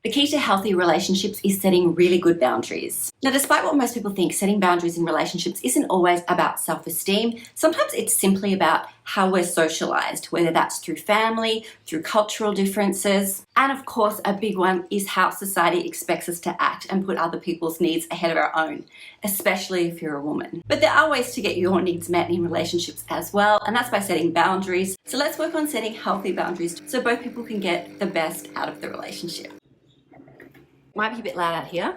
The key to healthy relationships is setting really good boundaries. Now, despite what most people think, setting boundaries in relationships isn't always about self-esteem. Sometimes it's simply about how we're socialized, whether that's through family, through cultural differences. And of course, a big one is how society expects us to act and put other people's needs ahead of our own, especially if you're a woman. But there are ways to get your needs met in relationships as well, and that's by setting boundaries. So let's work on setting healthy boundaries so both people can get the best out of the relationship. Might be a bit loud out here.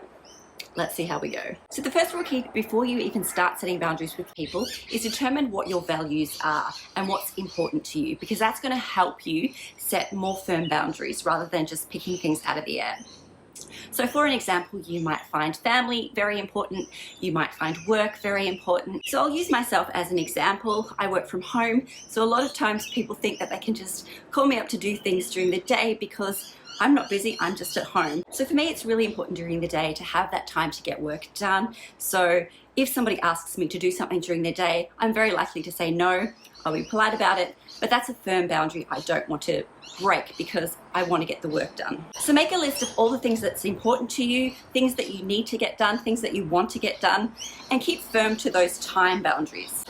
Let's see how we go. So the first real key before you even start setting boundaries with people is determine what your values are and what's important to you, because that's going to help you set more firm boundaries rather than just picking things out of the air. So for an example, you might find family very important, you might find work very important. So I'll use myself as an example. I work from home, so a lot of times people think that they can just call me up to do things during the day because I'm not busy, I'm just at home. So for me, it's really important during the day to have that time to get work done. So if somebody asks me to do something during the day, I'm very likely to say no. I'll be polite about it, but that's a firm boundary I don't want to break because I want to get the work done. So make a list of all the things that's important to you, things that you need to get done, things that you want to get done, and keep firm to those time boundaries.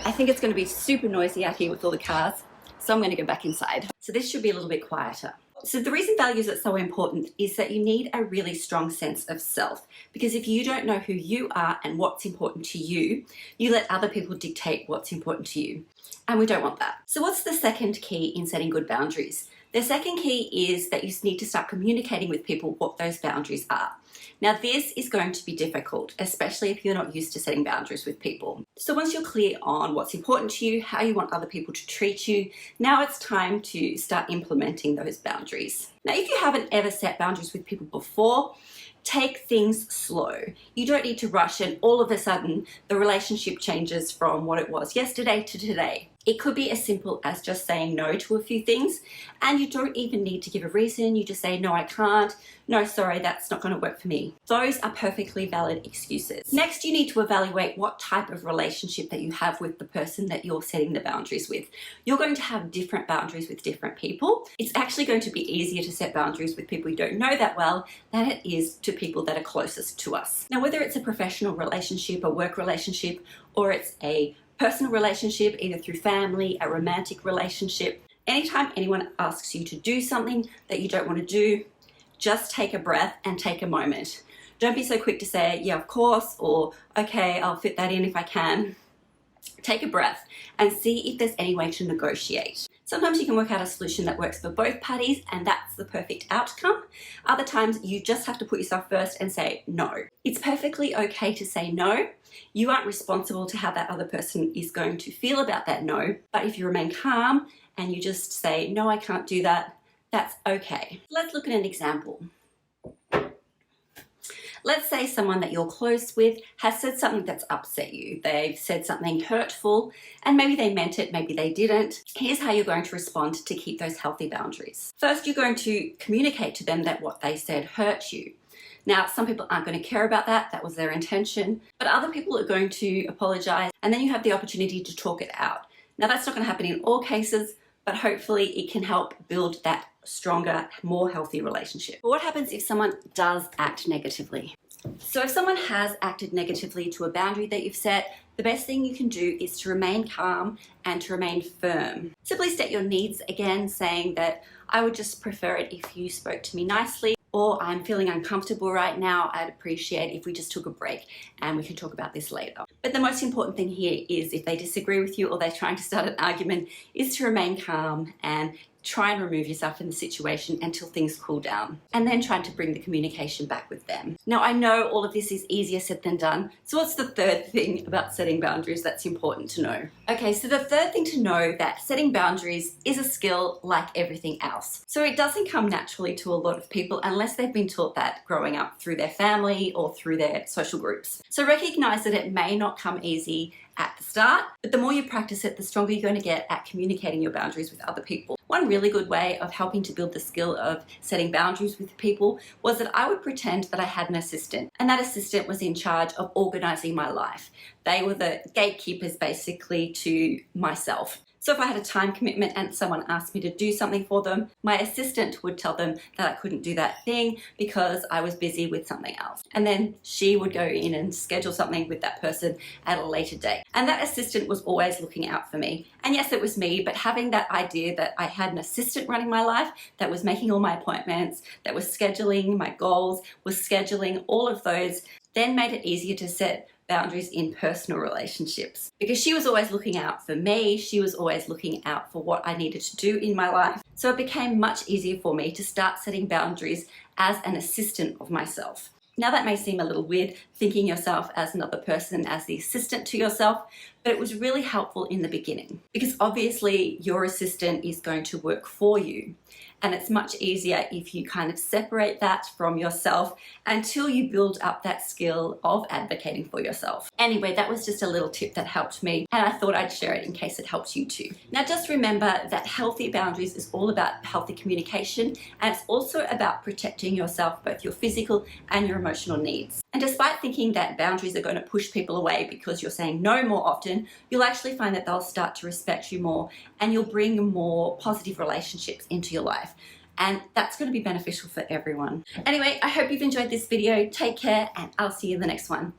I think it's going to be super noisy out here with all the cars, so I'm going to go back inside. So this should be a little bit quieter. So the reason values are so important is that you need a really strong sense of self, because if you don't know who you are and what's important to you, you let other people dictate what's important to you. And we don't want that. So what's the second key in setting good boundaries? The second key is that you need to start communicating with people what those boundaries are. Now this is going to be difficult, especially if you're not used to setting boundaries with people. So once you're clear on what's important to you, how you want other people to treat you, now it's time to start implementing those boundaries. Now if you haven't ever set boundaries with people before, take things slow. You don't need to rush and all of a sudden the relationship changes from what it was yesterday to today. It could be as simple as just saying no to a few things, and you don't even need to give a reason. You just say, no, I can't. No, sorry, that's not going to work for me. Those are perfectly valid excuses. Next, you need to evaluate what type of relationship that you have with the person that you're setting the boundaries with. You're going to have different boundaries with different people. It's actually going to be easier to set boundaries with people you don't know that well than it is to people that are closest to us. Now, whether it's a professional relationship, a work relationship, or it's a personal relationship, either through family, a romantic relationship, anytime anyone asks you to do something that you don't want to do, just take a breath and take a moment. Don't be so quick to say, yeah, of course, or okay, I'll fit that in if I can. Take a breath and see if there's any way to negotiate. Sometimes you can work out a solution that works for both parties and that's the perfect outcome. Other times you just have to put yourself first and say no. It's perfectly okay to say no. You aren't responsible to how that other person is going to feel about that no, but if you remain calm and you just say, no, I can't do that, that's okay. Let's look at an example. Let's say someone that you're close with has said something that's upset you. They've said something hurtful and maybe they meant it, maybe they didn't. Here's how you're going to respond to keep those healthy boundaries. First, you're going to communicate to them that what they said hurt you. Now, some people aren't going to care about that. That was their intention. But other people are going to apologize and then you have the opportunity to talk it out. Now, that's not going to happen in all cases, but hopefully it can help build that stronger, more healthy relationship. But what happens if someone does act negatively? So if someone has acted negatively to a boundary that you've set, the best thing you can do is to remain calm and to remain firm. Simply state your needs again, saying that I would just prefer it if you spoke to me nicely, or I'm feeling uncomfortable right now. I'd appreciate if we just took a break and we can talk about this later. But the most important thing here is if they disagree with you or they're trying to start an argument is to remain calm and try and remove yourself in the situation until things cool down, and then trying to bring the communication back with them. Now, I know all of this is easier said than done. So what's the third thing about setting boundaries that's important to know? Okay, so the third thing to know that setting boundaries is a skill like everything else. So it doesn't come naturally to a lot of people unless they've been taught that growing up through their family or through their social groups. So recognize that it may not come easy at the start, but the more you practice it, the stronger you're going to get at communicating your boundaries with other people. One really good way of helping to build the skill of setting boundaries with people was that I would pretend that I had an assistant, and that assistant was in charge of organizing my life. They were the gatekeepers basically to myself. So if I had a time commitment and someone asked me to do something for them, my assistant would tell them that I couldn't do that thing because I was busy with something else. And then she would go in and schedule something with that person at a later date. And that assistant was always looking out for me. And yes, it was me, but having that idea that I had an assistant running my life that was making all my appointments, that was scheduling my goals, was scheduling all of those, then made it easier to set boundaries in personal relationships. Because she was always looking out for me, she was always looking out for what I needed to do in my life. So it became much easier for me to start setting boundaries as an assistant of myself. Now that may seem a little weird, thinking yourself as another person, as the assistant to yourself, but it was really helpful in the beginning because obviously your assistant is going to work for you. And it's much easier if you kind of separate that from yourself until you build up that skill of advocating for yourself. Anyway, that was just a little tip that helped me, and I thought I'd share it in case it helps you too. Now just remember that healthy boundaries is all about healthy communication, and it's also about protecting yourself, both your physical and your emotional needs. And despite thinking that boundaries are going to push people away because you're saying no more often, you'll actually find that they'll start to respect you more and you'll bring more positive relationships into your life. And that's going to be beneficial for everyone. Anyway, I hope you've enjoyed this video. Take care and I'll see you in the next one.